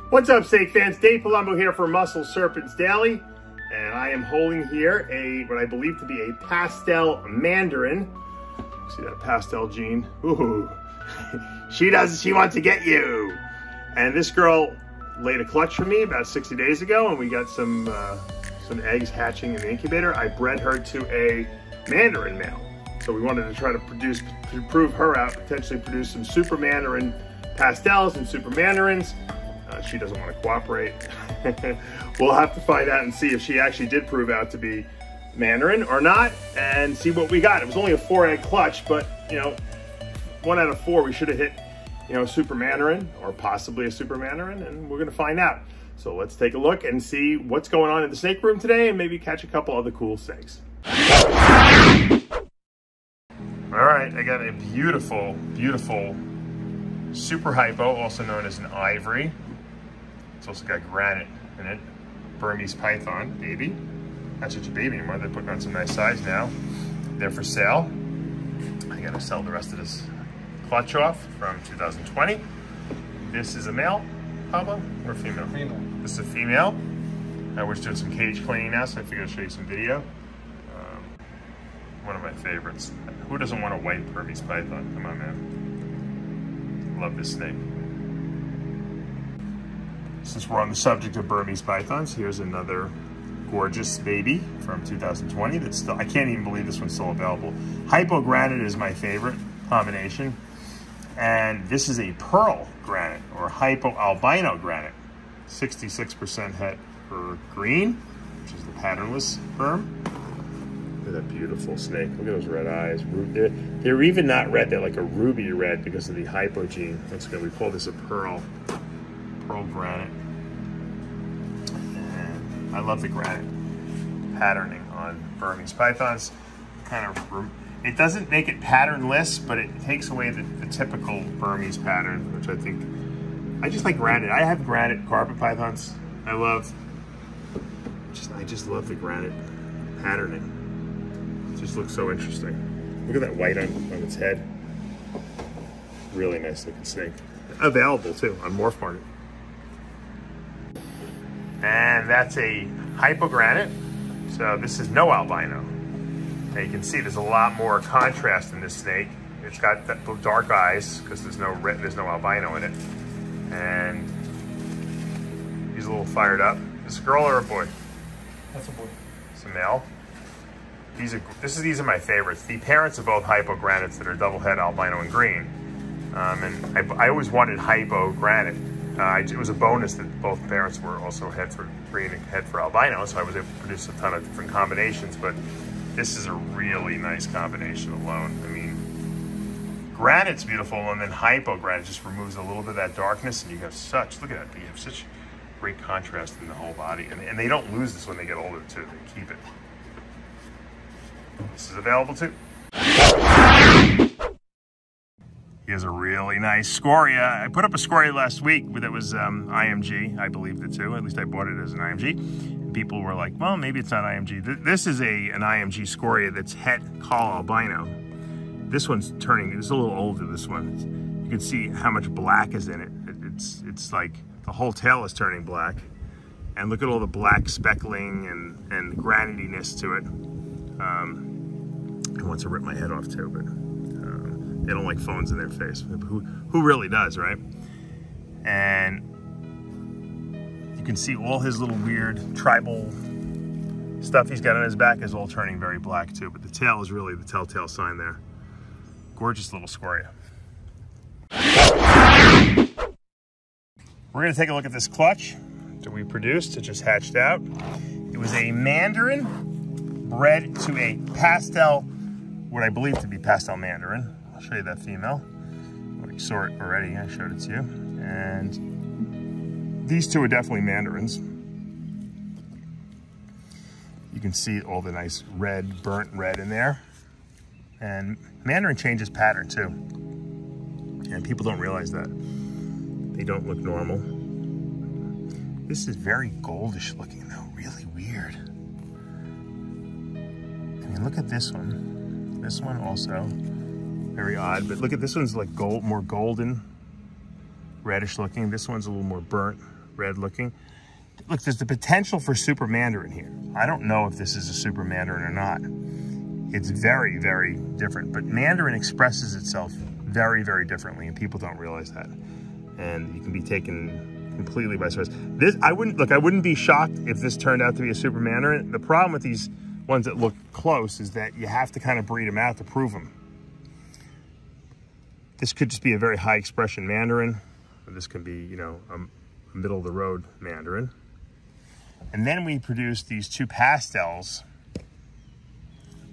What's up, steak fans? Dave Palumbo here for Muscle Serpents Daily, and I am holding here what I believe to be a Pastel Mandarin. See that pastel gene? Ooh, she wants to get you. And this girl laid a clutch for me about 60 days ago, and we got some eggs hatching in the incubator. I bred her to a Mandarin male, so we wanted to try to prove her out, potentially produce some Super Mandarin pastels and Super Mandarins. She doesn't want to cooperate. We'll have to find out and see if she actually did prove out to be Mandarin or not, and see what we got. It was only a 4-egg clutch, but 1 out of 4 we should have hit, Super Mandarin or possibly a Super Mandarin, and we're going to find out. So let's take a look and see what's going on in the snake room today, and maybe catch a couple other cool snakes. All right, I got a beautiful, beautiful Super Hypo, also known as an ivory. It's also got granite in it. Burmese Python baby. Not such a baby anymore. They're putting on some nice size now. They're for sale. I gotta sell the rest of this clutch off from 2020. This is a male, Pablo, or female? Female. This is a female. We're just doing some cage cleaning now, so I figured I'd show you some video. One of my favorites. Who doesn't want a white Burmese Python? Come on, man. Love this snake. Since we're on the subject of Burmese Pythons, here's another gorgeous baby from 2020 that's still, I can't even believe this one's still available. Hypo granite is my favorite combination. And this is a pearl granite or hypo albino granite. 66% het for green, which is the patternless berm. Look at that beautiful snake. Look at those red eyes. They're even not red, they're like a ruby red because of the hypo gene. Once again, we call this a pearl granite. And I love the granite patterning on Burmese Pythons. It doesn't make it patternless, but it takes away the typical Burmese pattern, which I just like granite. I have granite carpet pythons. I just love the granite patterning. It just looks so interesting. Look at that white on its head. Really nice looking snake. Available too on Morph Market. And that's a hypogranite. So this is no albino. Now you can see there's a lot more contrast in this snake. It's got the dark eyes because there's no albino in it. And he's a little fired up. Is this a girl or a boy? That's a boy. It's a male. These are my favorites. The parents of both hypogranites that are double head albino and green. And I always wanted hypo granite. It was a bonus that both parents were also head for green and head for albino, so I was able to produce a ton of different combinations, but this is a really nice combination alone. I mean, granite's beautiful, and then hypo granite just removes a little bit of that darkness, and you have look at that, you have such great contrast in the whole body, and they don't lose this when they get older too, they keep it. This is available too. Here's a really nice Scoria. I put up a Scoria last week that was IMG. I believed it too. At least I bought it as an IMG. And people were like, well, maybe it's not IMG. This is an IMG Scoria that's het call albino. This one's turning, it's a little older, this one. You can see how much black is in it. It's like the whole tail is turning black. And look at all the black speckling and granitiness to it. I want to rip my head off too, but they don't like phones in their face. Who really does, right? And you can see all his little weird tribal stuff he's got on his back is all turning very black too, but the tail is really the telltale sign there. Gorgeous little Scoria. We're gonna take a look at this clutch that we produced. It just hatched out. It was a Mandarin bred to a pastel, what I believe to be Pastel Mandarin. I'll show you that female. Well, you saw it already, I showed it to you. And these two are definitely Mandarins. You can see all the nice red, burnt red in there. And Mandarin changes pattern too. And people don't realize that. They don't look normal. This is very goldish looking though, really weird. I mean, look at this one. This one also, very odd, but look at this one's like gold, more golden, reddish looking. This one's a little more burnt, red looking. Look, there's the potential for Super Mandarin here. I don't know if this is a Super Mandarin or not. It's very, very different, but Mandarin expresses itself very, very differently, and people don't realize that. And you can be taken completely by surprise. I wouldn't be shocked if this turned out to be a Super Mandarin. The problem with these ones that look close is that you have to kind of breed them out to prove them. This could just be a very high expression Mandarin, or this could be, you know, a middle of the road Mandarin. And then we produced these two pastels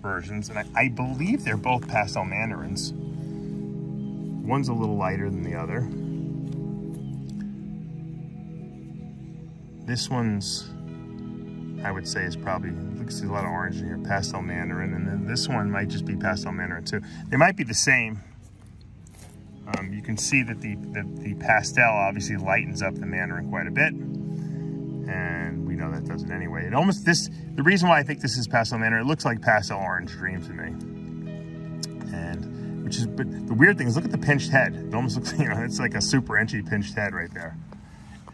versions, and I believe they're both pastel mandarins. One's a little lighter than the other. This one's, I would say, is probably, you can see a lot of orange in here, pastel mandarin, and then this one might just be pastel mandarin too. They might be the same. You can see that the pastel obviously lightens up the mandarin quite a bit, and we know that does it anyway. It almost, the reason why I think this is pastel mandarin, it looks like pastel orange dream to me. And but the weird thing is, look at the pinched head. It almost looks, you know, it's like a super inchy pinched head right there.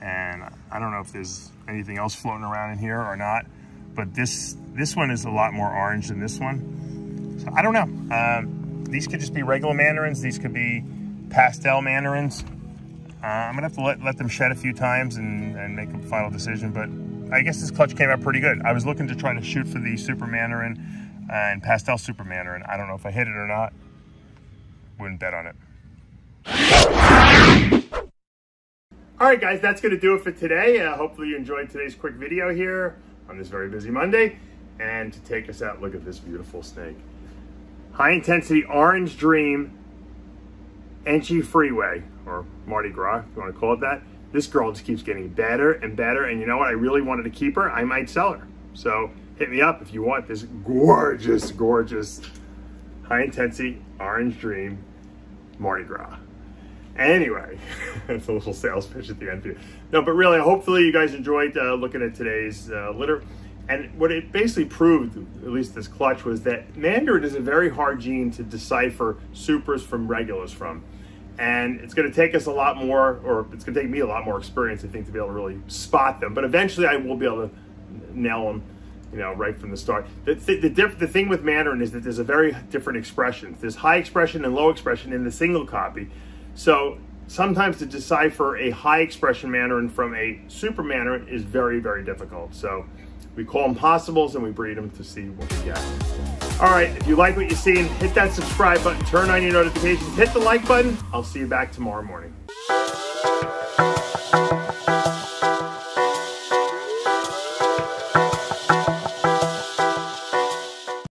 And I don't know if there's anything else floating around in here or not, but this one is a lot more orange than this one. So I don't know. These could just be regular mandarins. These could be pastel mandarins. I'm gonna have to let them shed a few times and make a final decision, but I guess this clutch came out pretty good. I was looking to try to shoot for the Super Mandarin and pastel Super Mandarin. I don't know if I hit it or not. Wouldn't bet on it. All right, guys, that's gonna do it for today. Hopefully you enjoyed today's quick video here on this very busy Monday. And to take us out, look at this beautiful snake. High intensity orange dream, Enchi Freeway, or Mardi Gras, if you want to call it that. This girl just keeps getting better and better, and you know what? I really wanted to keep her. I might sell her. So hit me up if you want this gorgeous, gorgeous, high-intensity orange dream Mardi Gras. Anyway, it's a little sales pitch at the end here. No, but really, hopefully you guys enjoyed looking at today's litter. And what it basically proved, at least this clutch, was that Mandarin is a very hard gene to decipher supers from regulars from. And it's going to take us a lot more, or it's going to take me a lot more experience, I think, to be able to really spot them. But eventually I will be able to nail them, you know, right from the start. The thing with Mandarin is that there's a very different expression. There's high expression and low expression in the single copy. So sometimes to decipher a high expression Mandarin from a super Mandarin is very, very difficult. So we call them possibles and we breed them to see what we get. All right, if you like what you're seeing, hit that subscribe button, turn on your notifications, hit the like button. I'll see you back tomorrow morning.